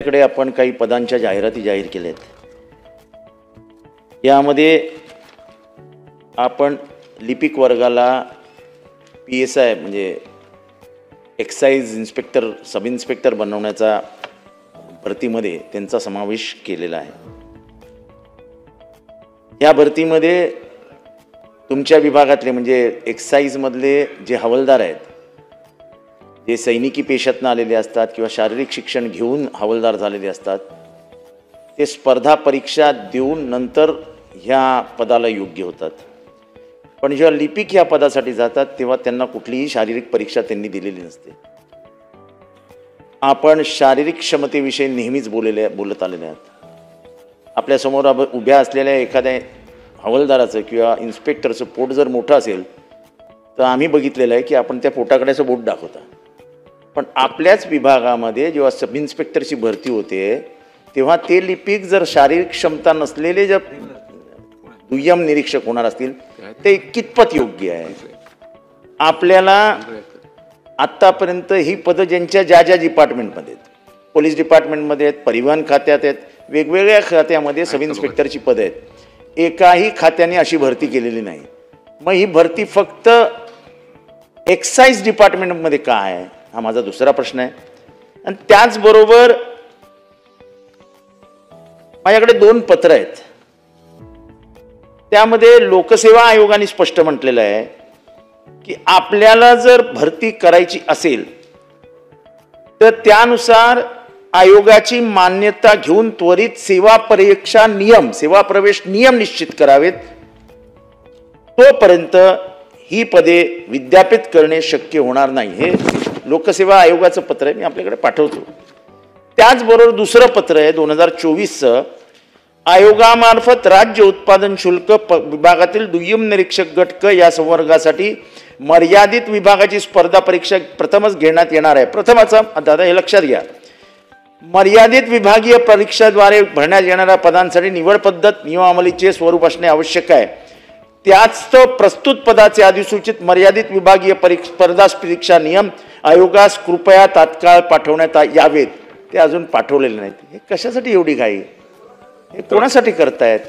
कडे आपण काही पदांच्या जाहिराती जाहीर केल्या आहेत। यामध्ये आपण लिपिक वर्गाला PSI म्हणजे एक्साइज इन्स्पेक्टर सब इन्स्पेक्टर बनवण्याचा भरतीमध्ये त्यांचा समावेश केलेला आहे। या भरतीमध्ये तुमच्या विभागातले म्हणजे एक्साइज मधले जे हवालदार आहेत, जे सैनिकी पेशातून आलेले असतात किंवा शारीरिक शिक्षण घेऊन हवालदार झालेले असतात, ते स्पर्धा परीक्षा देऊन नंतर ह्या पदाला योग्य होतात। पण जेव्हा लिपिक या पदासाठी जातात तेव्हा त्यांना कुठलीही शारीरिक परीक्षा त्यांनी दिलेली नसते। आपण शारीरिक क्षमतेविषयी नेहमीच बोलत आलेले आहात। आपल्या समोर उभ्या असलेल्या एखाद्या हवालदाराचं किंवा इन्स्पेक्टरचं पोट जर मोठं असेल तर आम्ही बघितलेलं आहे की आपण त्या पोटाकडे असं बोट दाखवता। पण आपल्याच विभागामध्ये जेव्हा सब इन्स्पेक्टरची भरती होते तेव्हा ते लिपिक जर शारीरिक क्षमता नसलेले जर दुय्यम निरीक्षक होणार असतील ते कितपत योग्य आहे? आपल्याला आत्तापर्यंत ही पदं ज्यांच्या ज्या डिपार्टमेंटमध्ये आहेत, पोलीस डिपार्टमेंटमध्ये आहेत, परिवहन खात्यात आहेत, वेगवेगळ्या खात्यामध्ये सब इन्स्पेक्टरची पदं आहेत, एकाही खात्याने अशी भरती केलेली नाही। मग ही भरती फक्त एक्साइज डिपार्टमेंटमध्ये का आहे हा माझा दुसरा प्रश्न आहे। आणि त्याचबरोबर माझ्याकडे 2 पत्र आहेत, त्यामध्ये लोकसेवा आयोगाने स्पष्ट म्हटलेलं आहे की आपल्याला जर भरती करायची असेल तर त्यानुसार आयोगाची मान्यता घेऊन त्वरित सेवा प्रवेश नियम निश्चित करावेत, तोपर्यंत ही पदे विद्यापित करणे शक्य होणार नाही। हे लोकसेवा आयोगाचं पत्र आहे, मी आपल्याकडे पाठवतो। त्याचबरोबर दुसरं पत्र आहे 2024चं, आयोगामार्फत राज्य उत्पादन शुल्क विभागातील दुय्यम निरीक्षक गट क या संवर्गासाठी मर्यादित विभागाची स्पर्धा परीक्षा प्रथमच घेण्यात येणार आहे। प्रथमचा दादा हे लक्षात घ्या, मर्यादित विभागीय परीक्षाद्वारे भरण्यात येणाऱ्या पदांसाठी निवड पद्धत नियमावलीचे स्वरूप असणे आवश्यक आहे। त्याच प्रस्तुत पदाचे अधिसूचित मर्यादित विभागीय स्पर्धा परीक्षा नियम आयोगास कृपया तात्काळ पाठवण्यात यावेत। ते अजून पाठवलेले नाहीत। हे कशासाठी एवढी घाई? हे कोणासाठी करतायत?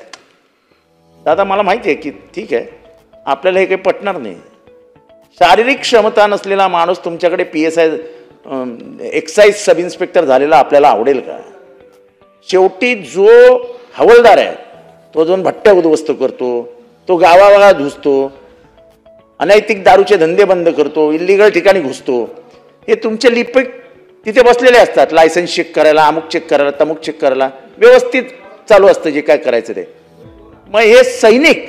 दादा मला माहिती आहे की ठीक आहे आपल्याला हे काही पटणार नाही। शारीरिक क्षमता नसलेला माणूस तुमच्याकडे PSI एक्साइज सब इन्स्पेक्टर झालेला आपल्याला आवडेल का? शेवटी जो हवालदार आहे तो जाऊन भट्ट्या उद्ध्वस्त करतो, तो गावागावात घुसतो, अनैतिक दारूचे धंदे बंद करतो, इल्लीगल ठिकाणी घुसतो। हे तुमचे लिपिक तिथे बसलेले असतात, लायसन्स चेक करायला, अमुक चेक करायला, तमुक चेक करायला, व्यवस्थित चालू असतं जे काय करायचं ते। मग हे सैनिक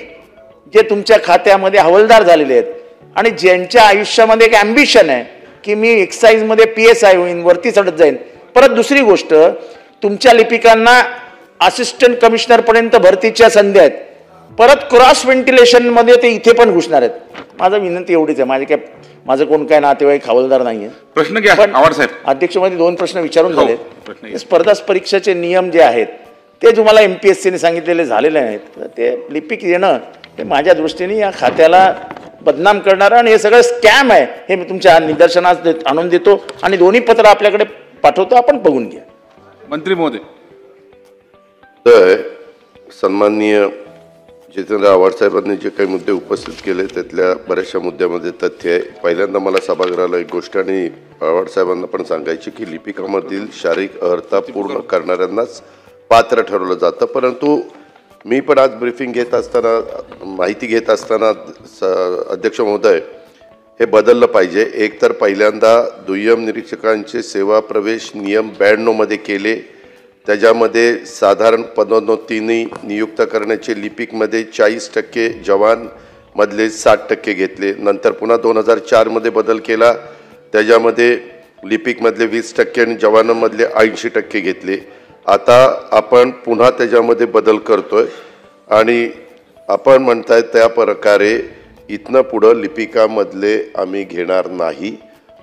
जे तुमच्या खात्यामध्ये हवालदार झालेले आहेत आणि ज्यांच्या आयुष्यामध्ये एक ॲम्बिशन आहे की मी एक्साइजमध्ये PSI होईन, वरती चढत जाईन। परत दुसरी गोष्ट, तुमच्या लिपिकांना असिस्टंट कमिशनरपर्यंत भरतीच्या संधी आहेत, परत क्रॉस व्हेंटिलेशनमध्ये ते इथे पण घुसणार आहेत। माझा विनंती एवढीच आहे, माझं कोण काय नातेवाईक हवालदार नाहीये। प्रश्न घ्या आवाड साहेब। अध्यक्षमध्ये 2 प्रश्न विचारून झाले। स्पर्धा परीक्षेचे नियम जे आहेत ते तुम्हाला MPSCने सांगितलेले झालेले आहेत, ते लिपिक येणं ते माझ्या दृष्टीने या खात्याला बदनाम करणारं आणि हे सगळं स्कॅम आहे हे मी तुमच्या निदर्शनास आणून देतो आणि दोन्ही पत्र आपल्याकडे पाठवतो, आपण बघून घ्या। मंत्री महोदय। तर सन्माननीय जितेंद्र आव्हाड साहेबांनी जे काही मुद्दे उपस्थित केले त्यातल्या बऱ्याचशा मुद्द्यामध्ये तथ्य आहे। पहिल्यांदा मला सभागृहाला एक गोष्ट आणि आव्हाड साहेबांना पण सांगायची की लिपिकामधील शारीरिक अर्हता पूर्ण करणाऱ्यांनाच पात्र ठरवलं जातं, परंतु मी पण आज ब्रीफिंग घेत असताना माहिती घेत असताना अध्यक्ष महोदय हे बदललं पाहिजे। एक तर पहिल्यांदा दुय्यम निरीक्षकांचे सेवा प्रवेश नियम 92 मध्ये केले, त्याच्यामध्ये साधारण पदोन्नतीने नियुक्त करण्याचे लिपिकमध्ये 40% जवानमधले 60% घेतले। नंतर पुन्हा 2004 मध्ये बदल केला, त्याच्यामध्ये लिपिकमधले 20% आणि जवानांमधले 80% घेतले। आता आपण पुन्हा त्याच्यामध्ये बदल करतोय आणि आपण म्हणताय त्या प्रकारे इथनं पुढं लिपिकामधले आम्ही घेणार नाही।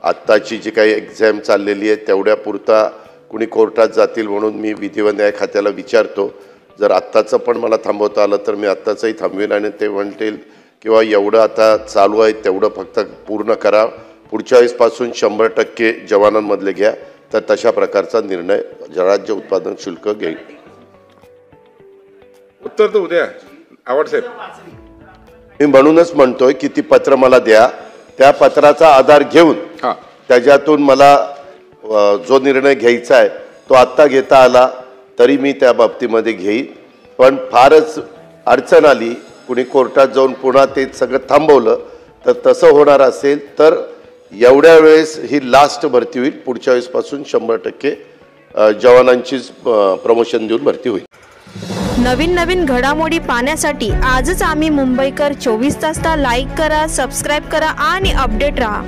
आत्ताची जी काही एक्झाम चाललेली आहे तेवढ्या पुरता कुणी कोर्टात जातील म्हणून मी विधी व न्याय खात्याला विचारतो, जर आत्ताचं पण मला थांबवता आलं तर मी आत्ताचंही थांबवेन आणि ते म्हणतील किंवा एवढं आता चालू आहे तेवढं फक्त पूर्ण करा, पुढच्या वेळेसपासून 100% जवानांमधले घ्या, तर तशा प्रकारचा निर्णय राज्य उत्पादन शुल्क घेईल. उत्तर तर उद्या आव्हाड साहेब. मी म्हणूनच म्हणतोय की ती पत्र मला द्या, त्या पत्राचा आधार घेऊन हा त्याच्यातून मला जो निर्णय घ्यायचा आहे तो आत्ता घेता आला तरी मी त्या बाबतीमध्ये घेईन. पण फारच अडचण आली, कुणी कोर्टात जाऊन पुन्हा ते सगळं थांबवलं, तर तसं होणार असेल तर एवढ्या वेळेस ही लास्ट भरती होईल. पुढच्या वेळेसपासून 100% जवानांचीच प्रमोशन देऊन भरती होईल. नवीन घडामोडी पाहण्यासाठी आजच आम्ही मुंबईकर 24 तासला लाईक करा, सबस्क्राईब करा आणि अपडेट रहा.